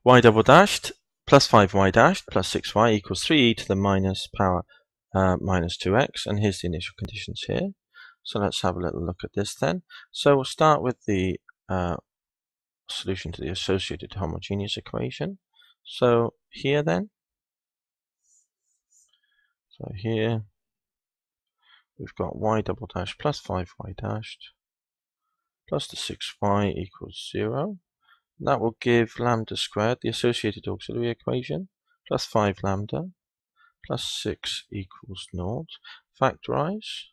y double dashed plus 5y dashed plus 6y equals 3e to the minus power minus 2x, and here's the initial conditions here. So let's have a little look at this then. So we'll start with the solution to the associated homogeneous equation. So here then, here we've got y double dashed plus 5y dashed plus the 6y equals 0. That will give lambda squared, the associated auxiliary equation, plus 5 lambda plus 6 equals 0. Factorize.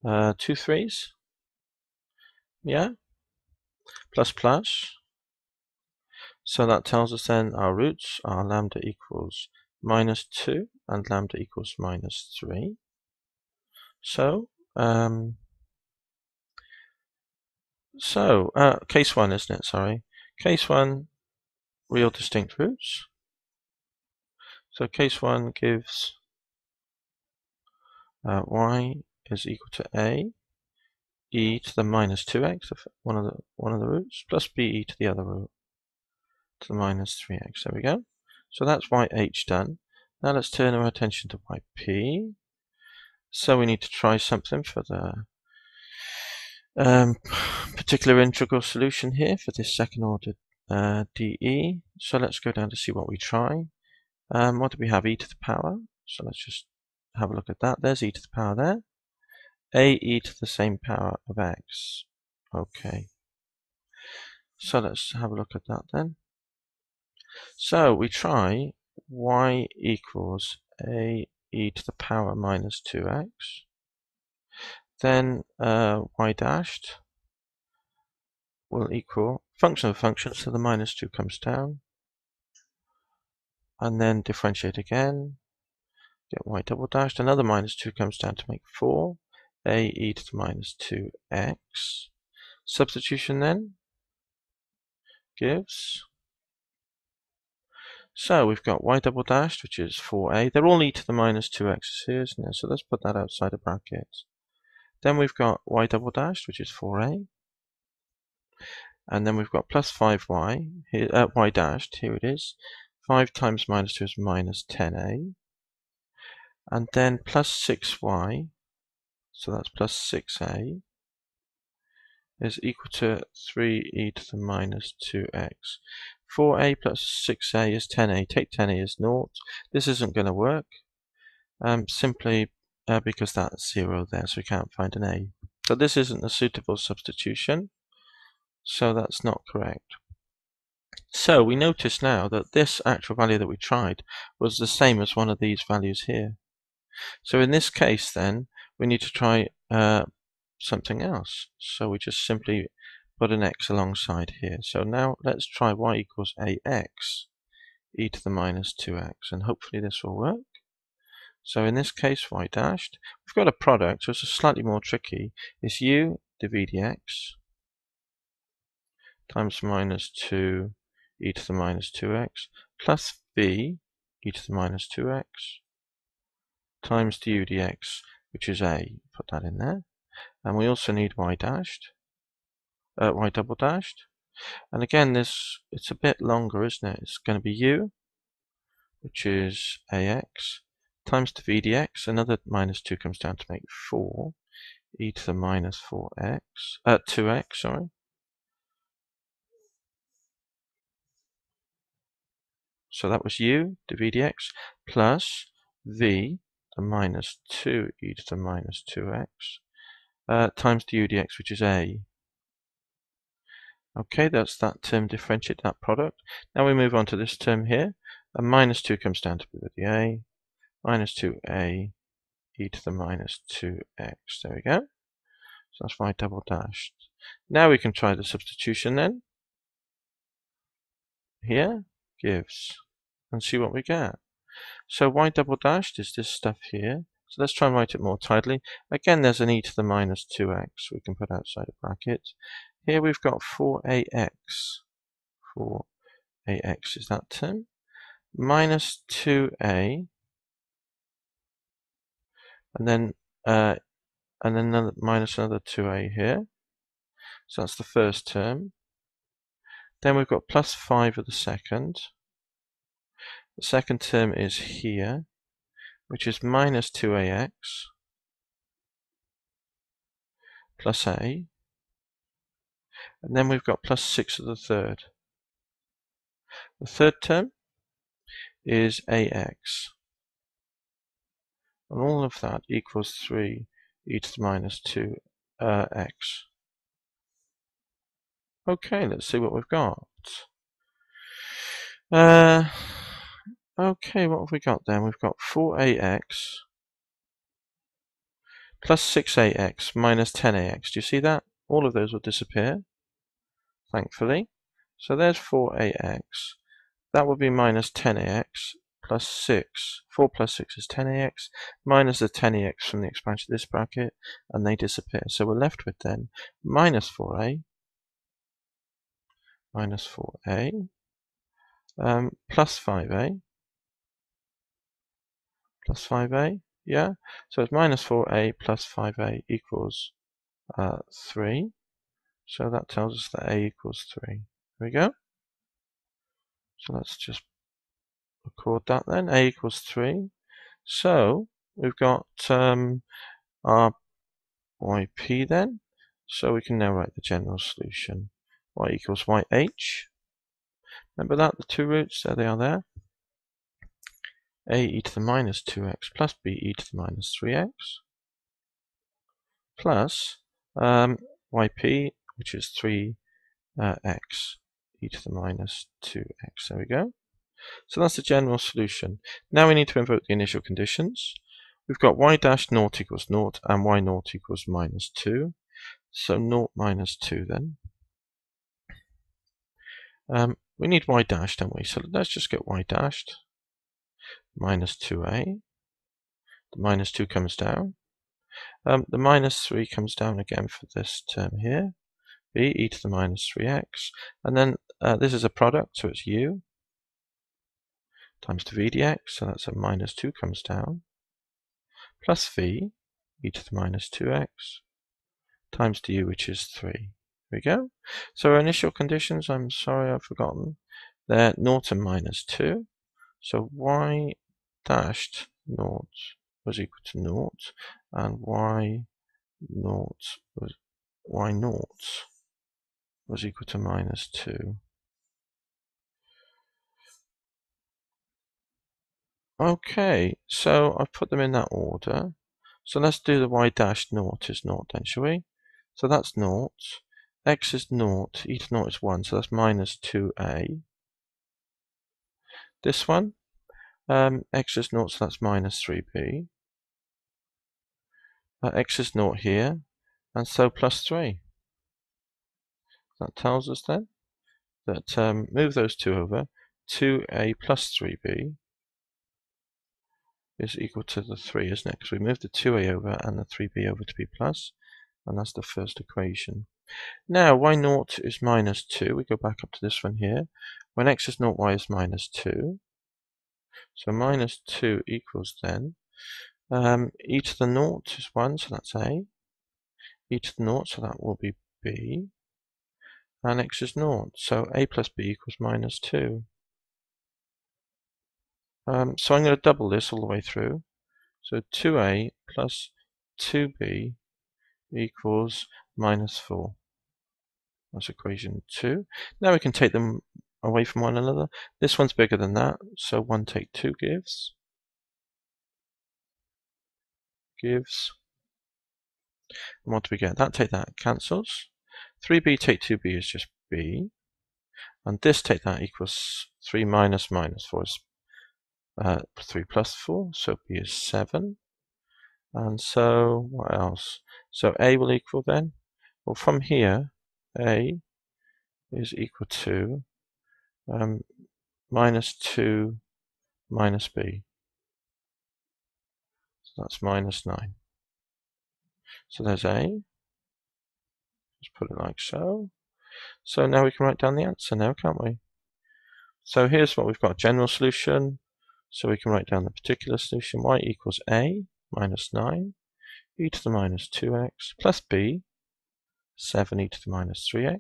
2 3's. Yeah. Plus plus. So that tells us then our roots are lambda equals minus 2 and lambda equals minus 3. So, case 1, isn't it? Sorry. Case 1, real distinct roots. So case 1 gives y is equal to a e to the minus 2x, one of the roots, plus b e to the other root to the minus 3x. There we go. So that's yh done. Now let's turn our attention to yp. So we need to try something for the particular integral solution here for this second order dE. So let's go down to see what we try. What do we have? E to the power. So let's just have a look at that. There's e to the power there. A e to the same power of x. Okay. So let's have a look at that then. So we try y equals a e to the power minus 2x. Then y dashed will equal function of function, so the minus 2 comes down. And then differentiate again. Get y double dashed. Another minus 2 comes down to make 4. A e to the minus 2x. Substitution then gives. So we've got y double dashed, which is 4a. They're all e to the minus 2x's here, isn't it? So let's put that outside of brackets. Then we've got y double dashed, which is 4a. And then we've got plus 5y, here, y dashed, here it is. 5 times minus 2 is minus 10a. And then plus 6y, so that's plus 6a, is equal to 3e to the minus 2x. 4a plus 6a is 10a. Take 10a as 0. This isn't going to work, simply because that's 0 there, so we can't find an a. So this isn't a suitable substitution, so that's not correct. So we notice now that this actual value that we tried was the same as one of these values here. So in this case then, we need to try something else. So we just simply put an x alongside here. So now let's try y equals ax e to the minus 2x, and hopefully this will work. So in this case, y dashed, we've got a product, so it's slightly more tricky. It's u divided dx times minus 2 e to the minus 2x plus v e to the minus 2x times du dx, which is a. Put that in there. And we also need y dashed, y double dashed. And again, it's a bit longer, isn't it? It's going to be u, which is ax, times the v dx. Another minus 2 comes down to make 4 e to the minus 2x, sorry. So that was u, the v dx, plus v, the minus 2 e to the minus 2x, times the u dx, which is a. Okay, that's that term differentiate, that product. Now we move on to this term here. A minus 2 comes down to be with the a, minus 2a e to the minus 2x. There we go. So that's y double dashed. Now we can try the substitution then. Here gives, and see what we get. So y double dashed is this stuff here. So let's try and write it more tidily. Again, there's an e to the minus 2x we can put outside of brackets. Here we've got 4ax. 4ax is that term. Minus 2a. And then minus another 2a here. So that's the first term. Then we've got plus 5 of the second. The second term is here, which is minus 2ax plus a. And then we've got plus 6 of the third. The third term is ax. And all of that equals 3 e to the minus 2x. Okay, let's see what we've got. Okay, what have we got then? We've got 4ax plus 6ax minus 10ax. Do you see that? All of those will disappear, thankfully. So there's 4ax. That would be minus 10ax plus 6. 4 plus 6 is 10ax, minus the 10ax from the expansion of this bracket, and they disappear. So we're left with then minus 4a, minus 4a, plus 5a, plus 5a, yeah? So it's minus 4a plus 5a equals 3. So that tells us that a equals 3. There we go. So let's just record that then. A equals 3. So we've got our yp then. So we can now write the general solution. Y equals yh. Remember that, the two roots, there they are there. A e to the minus 2x plus b e to the minus 3x plus yp, which is 3x e to the minus 2x. There we go. So that's the general solution. Now we need to invoke the initial conditions. We've got y dash naught equals naught and y naught equals minus 2. So naught minus 2 then. We need y dash, don't we? So let's just get y dashed. Minus 2a. The minus 2 comes down. The minus 3 comes down again for this term here. B e to the minus 3x. And then this is a product, so it's u times the v dx. So that's a minus 2 comes down. Plus v e to the minus 2x times du, which is 3. Here we go. So our initial conditions, I'm sorry I've forgotten, they're naught and minus 2. So y dashed naught was equal to naught, and y naught was equal to minus 2. Okay, so I've put them in that order. So let's do the y dashed naught is naught then, shall we? So that's naught. X is naught, e to naught is 1, so that's minus 2a. This one, x is naught, so that's minus 3b. X is naught here, and so plus 3. That tells us then that move those two over, 2a plus 3b is equal to the 3, isn't it? Because we moved the 2a over and the 3b over to be plus, and that's the first equation. Now, y naught is minus 2. We go back up to this one here. When x is naught, y is minus 2. So minus 2 equals then e to the naught is 1, so that's a. E to the naught, so that will be b. And x is naught, so a plus b equals minus 2. So I'm going to double this all the way through. So 2a plus 2b equals minus 4. That's equation 2. Now we can take them away from one another. This one's bigger than that, so 1 take 2 gives. And what do we get? That take that cancels. 3b take 2b is just b. And this take that equals 3 minus minus 4 is 3 plus 4, so b is 7. And so, what else? So a will equal then? Well, from here, a is equal to minus 2 minus b. So that's minus 9. So there's a. Let's put it like so. So now we can write down the answer now, can't we? So here's what we've got, general solution. So we can write down the particular solution. Y equals a minus 9 e to the minus 2x plus b 7 e to the minus 3x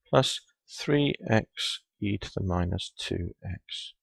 plus 3x e to the minus 2x.